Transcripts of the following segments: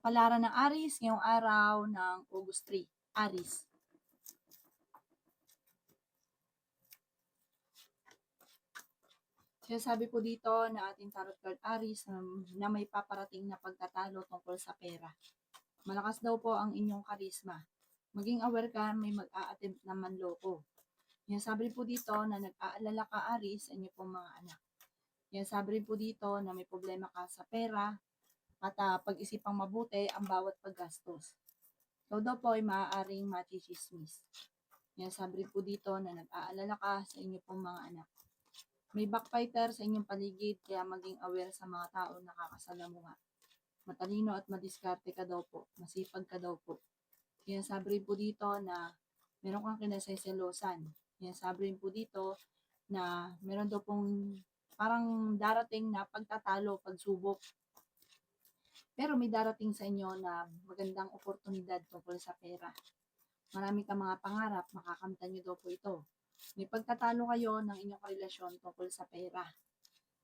Kapalaran ng Aries ngayong araw ng August 3. Aries. Sinasabi po dito na ating tarot card Aries na may paparating na pagtatalo tungkol sa pera. Malakas daw po ang inyong karisma. Maging aware ka, may mag-a-attempt na manloko. Sinasabi po dito na nag-aalala ka Aries sa inyo pong mga anak. Sinasabi rin po dito na may problema ka sa pera at pag-isipang mabuti ang bawat paggastos. Ikaw daw po ay maaaring machismis. Sinasabi rin po dito na nag-aalala ka sa inyo pong mga anak. May backfighter sa inyong paligid kaya maging aware sa mga tao na nakakasalamuha. Matalino at madiskarte ka daw po. Masipag ka daw po. Sinasabi rin po dito na meron kang kinasayselosan. Sinasabi rin po dito na meron daw pong parang darating na pagtatalo, pagsubok. Pero may darating sa inyo na magandang oportunidad tungkol sa pera. Marami kang mga pangarap, makakamtan nyo daw po ito. May pagtatalo kayo ng inyong relasyon tungkol sa pera.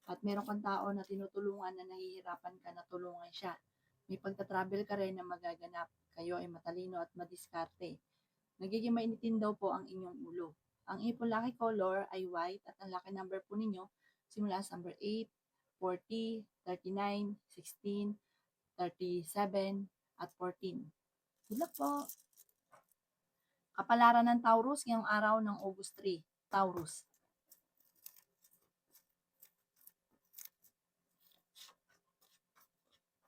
At meron kang tao na tinutulungan na nahihirapan ka na tulungan siya. May pagtatravel ka rin na magaganap. Kayo ay matalino at madiskarte. Nagiging mainitin daw po ang inyong ulo. Ang inyong lucky color ay white at ang lucky number po ninyo simula sa number 8, 40, 39, 16, 37, at 14. Good luck po! Kapalaran ng Taurus ngayong araw ng August 3. Taurus.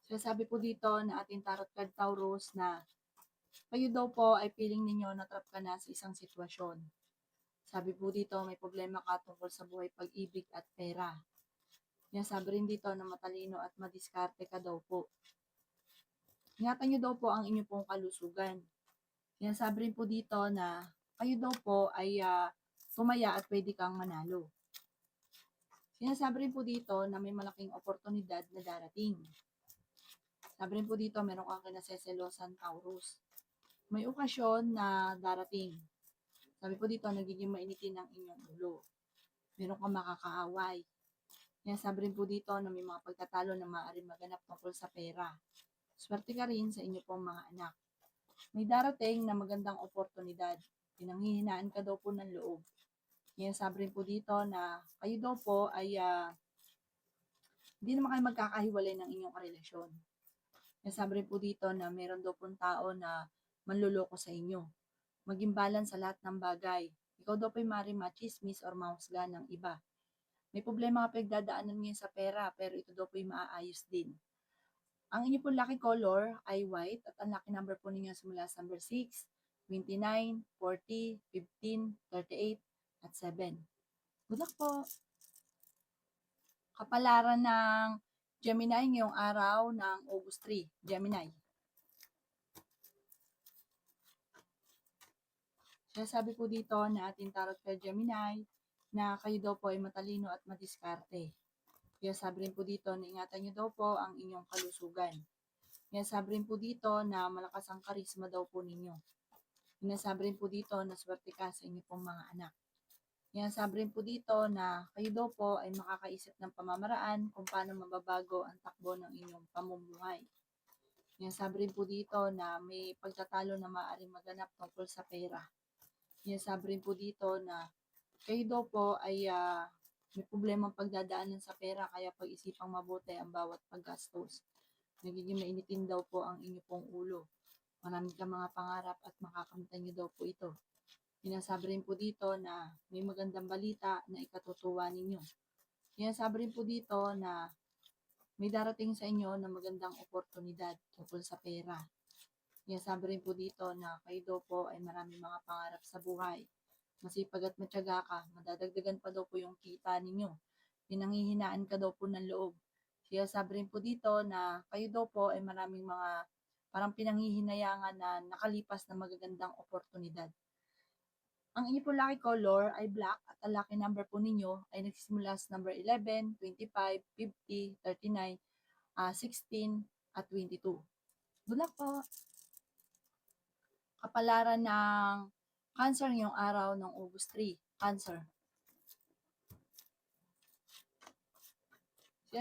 Sabi po dito na ating tarot card Taurus na kayo daw po ay feeling ninyo na trap ka na sa isang sitwasyon. Sabi po dito may problema ka tungkol sa buhay, pag-ibig at pera. Sabi rin dito na matalino at madiskarte ka daw po. Ingatan nyo daw po ang inyong pong kalusugan. Sabi rin po dito na kayo daw po ay tumaya at pwede kang manalo. Sinasabi rin po dito na may malaking oportunidad na darating. Sabi rin po dito, meron kang kinaseselosan Taurus. May okasyon na darating. Sabi po dito, nagiging mainitin ang inyong ulo. Meron kang makakaaway. Sabi rin po dito na may mga pagtatalo na maaaring maganap tungkol sa pera. Swerte ka rin sa inyo pong mga anak. May darating na magandang oportunidad. Pinanghihinaan ka daw po ng loob. Sabi rin po dito na kayo daw po ay hindi naman kayo magkakahiwalay ng inyong relasyon. Sabi rin po dito na meron daw pong tao na manluloko sa inyo. Maging balance sa lahat ng bagay. Ikaw daw po ay maaaring machismis or mahusga ng iba. May problema ka pagdadaanan ngayon sa pera pero ito daw po ay maaayos din. Ang inyo pong lucky color ay white at ang lucky number po ninyo simula sa number 6, 29, 40, 15, 38, at 7. Good luck po! Kapalaran ng Gemini ngayong araw ng August 3. Gemini. Sabi po dito na ating tarot card Gemini na kayo daw po ay matalino at madiskarte. Sabi rin po dito na ingatan nyo daw po ang inyong kalusugan. Sabi rin po dito na malakas ang karisma daw po ninyo. Sabi rin po dito na swerte ka sa inyong pong mga anak. Sabi rin po dito na kayo daw po ay makakaisip ng pamamaraan kung paano mababago ang takbo ng inyong pamumuhay. Sabi rin po dito na may pagtatalo na maaaring maganap tungkol sa pera. Sabi rin po dito na kayo daw po ay may problemang pagdadaanan sa pera kaya pag-isipang mabuti ang bawat paggastos. Nagiging mainitin daw po ang inyong pong ulo. Marami kang mga pangarap at makakamtan nyo daw po ito. Sabi rin po dito na may magandang balita na ikatutuwa ninyo. Sabi rin po dito na may darating sa inyo na magandang oportunidad tungkol sa pera. Sabi rin po dito na kayo daw po ay maraming mga pangarap sa buhay. Masipag at matyaga ka, madadagdagan pa daw po yung kita ninyo. Pinanghihinaan ka daw po ng loob. Sabi rin po dito na kayo daw po ay maraming mga parang pinanghihinayangan na nakalipas na magagandang oportunidad. Ang inyo po lucky color ay black at ang lucky number po ninyo ay nagsisimula sa number 11, 25, 50, 39, 16, at 22. Good luck po! Kapalaran ng Cancer ngayong araw ng August 3. Cancer.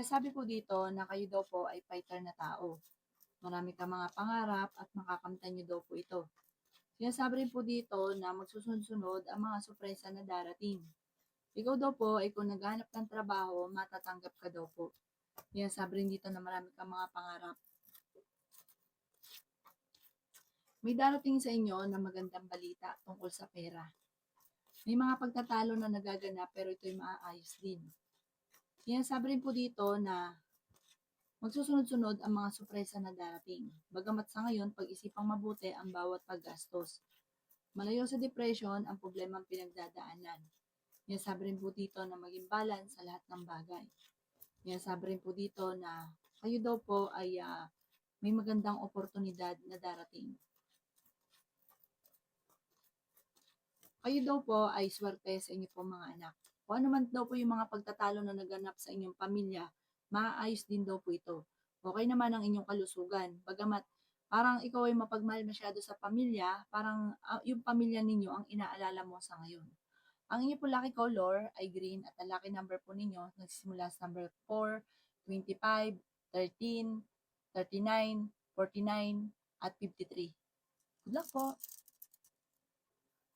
Sabi po dito na kayo daw po ay fighter na tao. Marami kang mga pangarap at makakamtan niyo daw po ito. Sinasabi rin po dito na magsusunod-sunod ang mga sorpresa na darating. Ikaw daw po ay kung naghahanap ng trabaho, matatanggap ka daw po. Sinasabi rin dito na marami kang mga pangarap. May darating sa inyo na magandang balita tungkol sa pera. May mga pagtatalo na nagaganap pero ito'y maaayos din. Sinasabi rin po dito na magsusunod-sunod ang mga sorpresa na darating. Bagamat sa ngayon, pag-isipang mabuti ang bawat paggastos. Malayo sa depression ang problemang pinagdadaanan. Sinasabi rin po dito na maging balance sa lahat ng bagay. Sinasabi rin po dito na kayo daw po ay may magandang oportunidad na darating. Kayo daw po ay swerte sa inyo po mga anak. Kung ano man daw po yung mga pagtatalo na naganap sa inyong pamilya, maayos din daw po ito. Okay naman ang inyong kalusugan. Bagamat parang ikaw ay mapagmahal masyado sa pamilya, parang yung pamilya ninyo ang inaalala mo sa ngayon. Ang inyo po lucky color ay green at ang lucky number po ninyo nagsisimula sa number 4, 25, 13, 39, 49, at 53. Good luck po!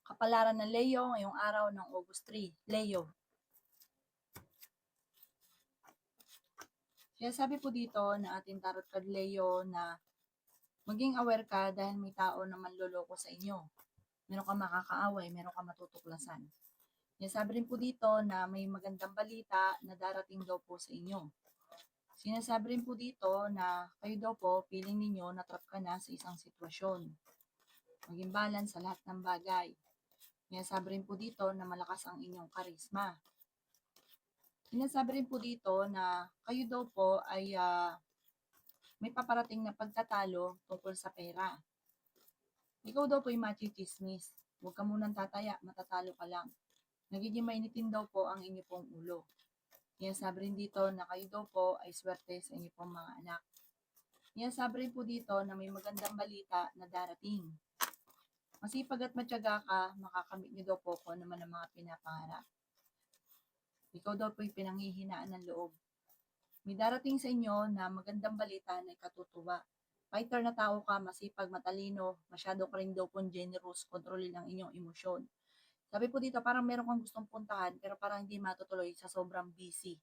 Kapalaran ng Leo ngayong araw ng August 3. Leo. Kaya sabi po dito na ating tarot card Leo na maging aware ka dahil may tao na manloloko sa inyo. Meron ka makakaaway, meron ka matutuklasan. Kaya sabi rin po dito na may magandang balita na darating daw po sa inyo. Sinasabi rin po dito na kayo daw po, feeling ninyo na trap ka na sa isang sitwasyon. Maging balance sa lahat ng bagay. Sinasabi rin po dito na malakas ang inyong karisma. Sinasabi rin po dito na kayo daw po ay may paparating na pagtatalo tungkol sa pera. Ikaw daw po ay machichismis. Huwag ka munang tataya, matatalo ka lang. Nagiging mainitin daw po ang inyo pong ulo. Sinasabi rin dito na kayo daw po ay swerte sa inyo pong mga anak. Sinasabi rin po dito na may magandang balita na darating. Masipag at matyaga ka, makakamit niyo daw po kung naman ang mga pinapangarap. Ikaw daw po'y pinanghihinaan ng loob. May darating sa inyo na magandang balita na ikatutuwa. Fighter na tao ka, masipag, matalino, masyado ka rin daw pong generous, kontrolin ang inyong emosyon. Sabi po dito, parang meron kang gustong puntahan pero parang hindi matutuloy sa sobrang busy.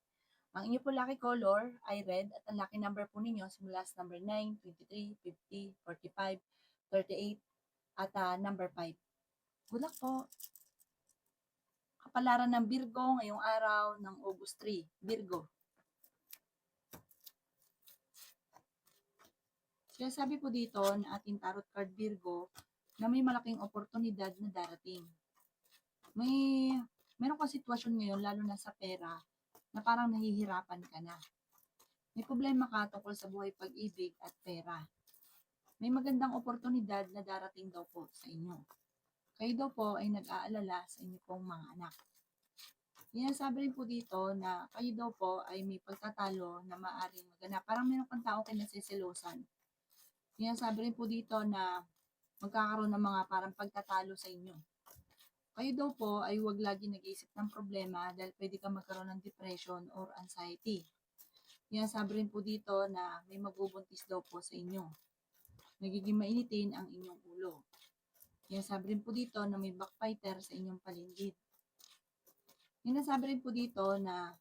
Ang inyo po lucky color ay red at ang lucky number po ninyo simula sa number 9, 23, 50, 45, 38 at number 5. Good luck po! Kapalaran ng Virgo ngayong araw ng August 3. Virgo. Kaya sabi po dito na ating tarot card Virgo na may malaking oportunidad na darating. Meron kang sitwasyon ngayon lalo na sa pera na parang nahihirapan ka na. May problema ka tungkol sa buhay pag-ibig at pera. May magandang oportunidad na darating daw po sa inyo. Kayo daw po ay nag-aalala sa inyo pong mga anak. Sinasabi rin po dito na kayo daw po ay may pagtatalo na maaaring maganap. Parang meron kang tao kinasiselosan. Sinasabi rin po dito na magkakaroon ng mga parang pagtatalo sa inyo. Kayo daw po ay huwag lagi nag-iisip ng problema dahil pwede ka magkaroon ng depression or anxiety. Sinasabi rin po dito na may magbubuntis daw po sa inyo. Nagiging mainitin ang inyong ulo. Sinasabi rin po dito na may backfighter sa inyong paligid. Sinasabi rin po dito na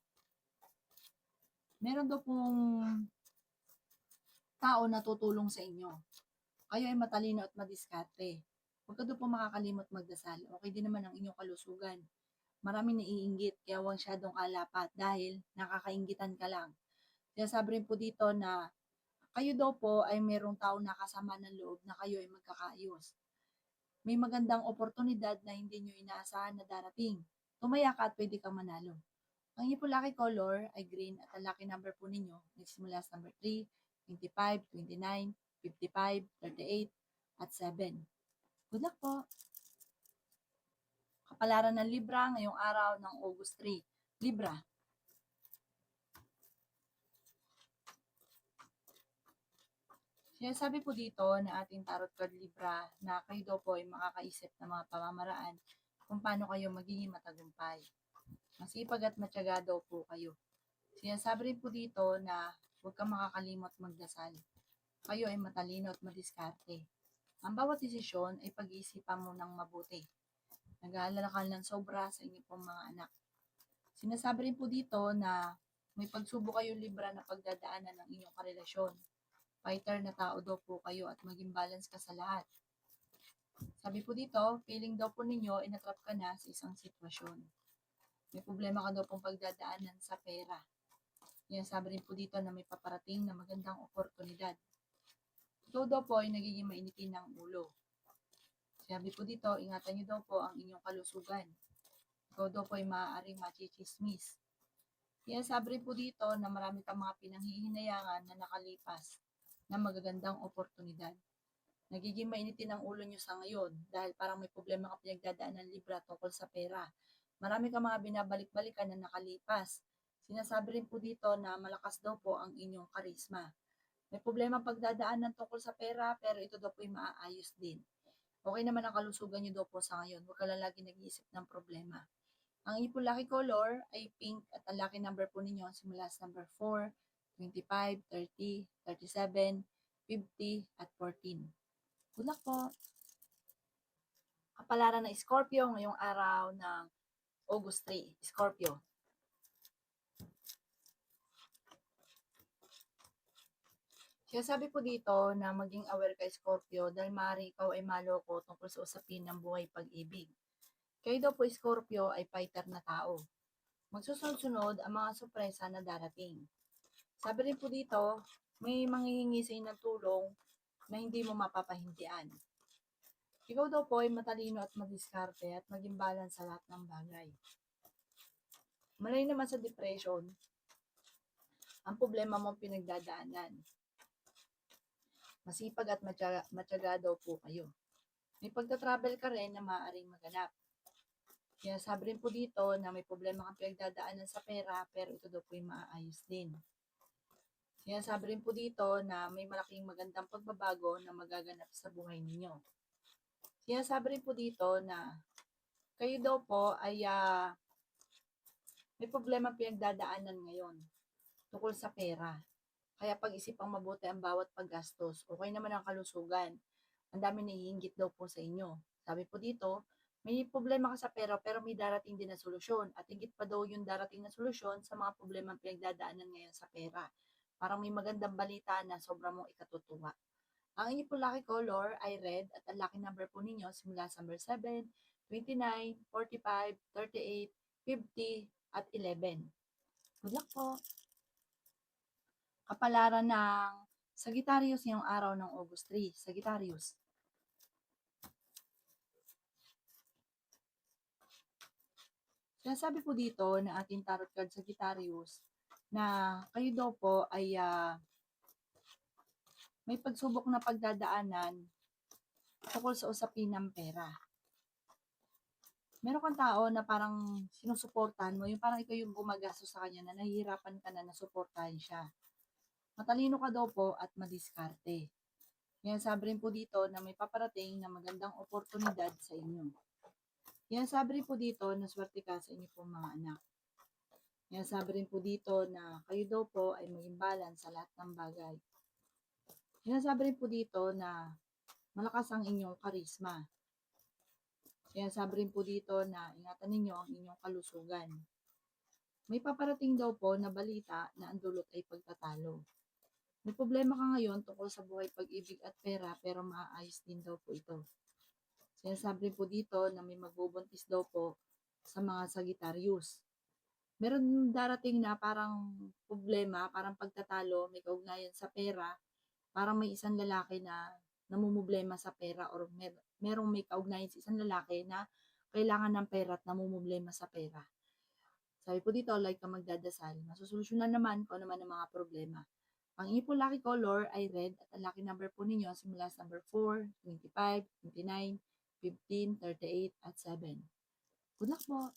meron daw pong tao na tutulong sa inyo. Kayo ay matalino at madiskarte. Huwag ka daw po makakalimot magdasal. Okay din naman ang inyong kalusugan. Maraming naiinggit, kaya huwag masyadong kalapat dahil nakakainggitan ka lang. Sinasabi rin po dito na kayo daw po ay merong tao na kasama ng loob na kayo ay magkakaayos. May magandang oportunidad na hindi nyo inaasahan na darating. Tumaya ka at pwede kang manalo. Ang inyo po lucky color ay green at ang lucky number po ninyo nagsimula sa number 3, 25, 29, 55, 38, at 7. Good luck po! Kapalaran ng Libra ngayong araw ng August 3. Libra. Sinasabi po dito na ating tarot card Libra na kayo daw po ay makakaisip ng mga pamamaraan kung paano kayo magiging matagumpay. Masipag at matyaga daw po kayo. Sinasabi rin po dito na huwag kang makakalimot magdasal. kayo ay matalino at madiskarte. Ang bawat desisyon ay pag-iisipan mo ng mabuti. Nag-aalala ka ng sobra sa inyo pong mga anak. Sinasabi rin po dito na may pagsubok kayo libra na pagdadaanan ng inyong karelasyon. Fighter na tao daw po kayo at maging balance ka sa lahat. Sabi po dito, feeling daw po ninyo, inatrap ka na sa isang sitwasyon. May problema ka daw pong pagdadaanan sa pera. Yan, sabi rin po dito na may paparating na magandang oportunidad. Ikaw daw po ay nagiging mainitin ng ulo. Sabi po dito, ingatan niyo daw po ang inyong kalusugan. Ikaw daw po ay maaaring machichismis. Yan, sabi rin po dito na marami kang mga pinanghihinayangan na nakalipas na magagandang oportunidad. Nagiging mainitin ang ulo niyo sa ngayon dahil parang may problema ka pinagdadaanan libra tungkol sa pera. Marami kang mga binabalik-balikan na nakalipas. Sinasabi rin po dito na malakas daw po ang inyong karisma. May problema pagdadaanan tungkol sa pera pero ito daw po ay maaayos din. Okay naman ang kalusugan niyo daw po sa ngayon. Huwag ka lang lagi nag-iisip ng problema. Ang inyong po lucky color ay pink at ang lucky number po ninyo simula sa number 4, 25, 30, 37, 50 at 14. Good luck po! Kapalaran ng Scorpio ngayong araw ng August 3. Scorpio. Sinasabi po dito na maging aware ka Scorpio dahil maaari ikaw ay maloko tungkol sa usapin ng buhay pag-ibig. Kayo daw po Scorpio ay fighter na tao. Magsusunod-sunod ang mga sorpresa na darating. Sabi rin po dito, may manghihingi sa inyo ng tulong na hindi mo mapapahindian. Ikaw daw po ay matalino at madiskarte at maging balance sa lahat ng bagay. Malay naman sa depression, ang problema mong pinagdadaanan. Masipag at matyaga daw po kayo. May pagta-travel ka rin na maaaring maganap. Kaya sabi rin po dito na may problema kang pinagdadaanan sa pera pero ito daw po ay maaayos din. Kaya sabi rin po dito na may malaking magandang pagbabago na magaganap sa buhay ninyo. Kaya sabi rin po dito na kayo daw po ay may problema pinagdadaanan ngayon tungkol sa pera. Kaya pag-isipang mabuti ang bawat paggastos. Okay naman ang kalusugan. Ang dami naiinggit daw po sa inyo. Sabi po dito, may problema ka sa pera pero may darating din na solusyon. At higit pa daw yung darating na solusyon sa mga problema pinagdadaanan ngayon sa pera. Parang may magandang balita na sobrang mong ikatutuwa. Ang inyong po lucky color ay red at ang lucky number po ninyo simula sa number 7, 29, 45, 38, 50 at 11. Good luck po! Kapalaran ng Sagittarius ngayong araw ng August 3. Sagittarius. Sinasabi po dito na ating tarot card Sagittarius na kayo daw po ay may pagsubok na pagdadaanan tungkol sa usapin ng pera. Meron kang tao na parang sinusuportahan mo, yung parang ikaw yung gumagastos sa kanya na nahihirapan ka na nasuportahan siya. Matalino ka daw po at madiskarte. Yan sabi rin po dito na may paparating na magandang oportunidad sa inyo. Yan sabi rin po dito na swerte ka sa inyo pong mga anak. Yan sabi rin po dito na kayo daw po ay maging balance sa lahat ng bagay. Yan sabi rin po dito na malakas ang inyong karisma. Yan sabi rin po dito na ingatan ninyo ang inyong kalusugan. May paparating daw po na balita na ang dulot ay pagtatalo. May problema ka ngayon tungkol sa buhay pag-ibig at pera pero maaayos din daw po ito. Sinasabi rin po dito na may magbubuntis daw po sa mga Sagittarius. Meron darating na parang problema, parang pagtatalo, may kaugnayan sa pera, parang may isang lalaki na namumblema sa pera or merong may kaugnayan sa isang lalaki na kailangan ng pera at namumblema sa pera. Sabi po dito, like ka magdadasal, masusolusyonan naman kung ano man ang mga problema. Ang inyong po lucky color ay red at ang lucky number po ninyo simula sa number 4, 25, 29, 15, 38 at 7. Good luck po!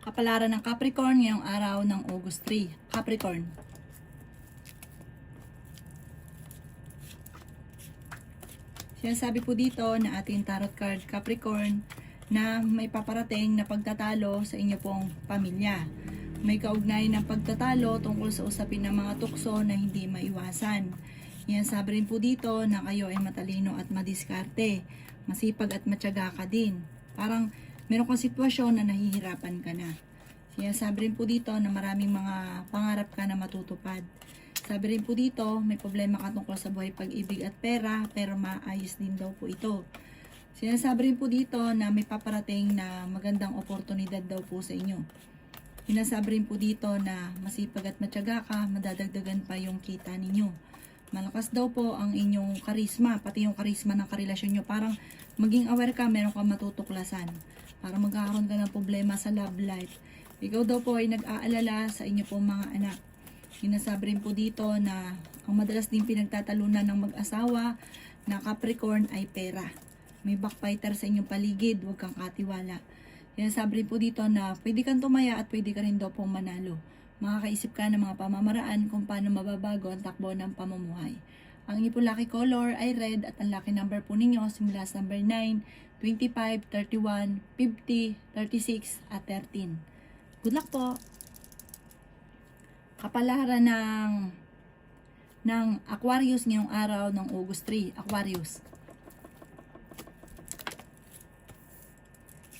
Kapalaran ng Capricorn ngayong araw ng August 3. Capricorn. Sinasabi po dito na ating tarot card Capricorn na may paparating na pagtatalo sa inyo pong pamilya. May kaugnayan ng pagtatalo tungkol sa usapin ng mga tukso na hindi maiwasan. Yan, sabi rin po dito na kayo ay matalino at madiskarte. Masipag at matyaga ka din. Parang meron kang sitwasyon na nahihirapan ka na. Yan, sabi rin po dito na maraming mga pangarap ka na matutupad. Sabi rin po dito, may problema ka tungkol sa buhay pag-ibig at pera, pero maayos din daw po ito. Sinasabi rin po dito na may paparating na magandang oportunidad daw po sa inyo. Sinasabi rin po dito na masipag at matyaga ka, madadagdagan pa yung kita ninyo. Malakas daw po ang inyong karisma, pati yung karisma ng karelasyon nyo. Parang maging aware ka, meron kang matutuklasan. Parang magkakaroon ka ng problema sa love life. Ikaw daw po ay nag-aalala sa inyo pong mga anak. Sinasabi rin po dito na ang madalas din pinagtatalunan ng mag-asawa na Capricorn ay pera. May backfighter sa inyong paligid, huwag kang katiwala. Sinasabi rin po dito na pwede kang tumaya at pwede ka rin daw pong manalo. Makakaisip ka ng mga pamamaraan kung paano mababago ang takbo ng pamumuhay. Ang inyong lucky color ay red at ang lucky number po ninyo simula sa number 9, 25, 31, 50, 36 at 13. Good luck po! Kapalaran ng Aquarius ngayong araw ng August 3. Aquarius.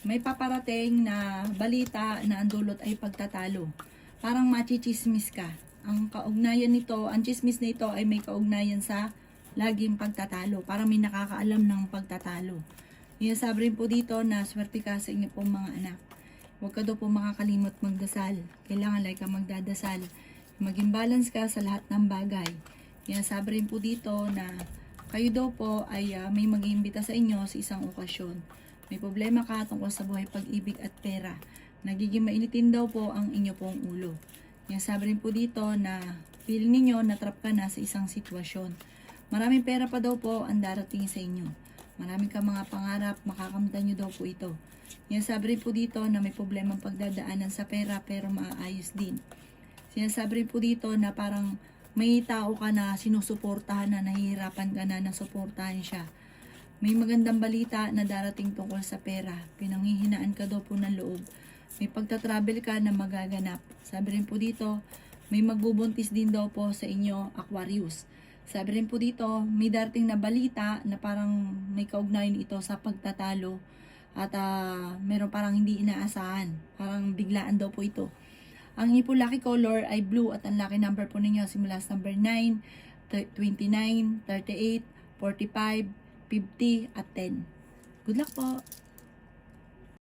May paparating na balita na ang dulot ay pagtatalo. Parang machichismis ka. Ang kaugnayan nito, ang chismis na ito ay may kaugnayan sa laging pagtatalo. Parang may nakakaalam ng pagtatalo. Sabi rin po dito na swerte ka sa inyo pong mga anak. Huwag ka daw po makakalimot magdasal. Kailangan like ka magdadasal. Maging balance ka sa lahat ng bagay. Sabi rin po dito na kayo daw po ay may mag-iimbita sa inyo sa isang okasyon. May problema ka tungkol sa buhay pag-ibig at pera. Nagiging mainitin daw po ang inyo pong ulo. Sabi rin po dito na feeling ninyo na trap ka na sa isang sitwasyon. Maraming pera pa daw po ang darating sa inyo. Maraming ka mga pangarap, makakamtan nyo daw po ito. Sabi rin po dito na may problemang pagdadaanan sa pera pero maayos din. Sinasabi rin po dito na parang may tao ka na sinusuportahan na nahihirapan ka na suportahan siya. May magandang balita na darating tungkol sa pera. Pinanghihinaan ka daw po ng loob. May pagta-travel ka na magaganap. Sabi rin po dito, may magbubuntis din daw po sa inyo, Aquarius. Sabi rin po dito, may darating na balita na parang may kaugnayan ito sa pagtatalo at meron parang hindi inaasahan. Parang biglaan daw po ito. Ang inyong lucky color ay blue at ang lucky number po ninyo simula sa number 9, 29, 38, 45, 50 at 10. Good luck po!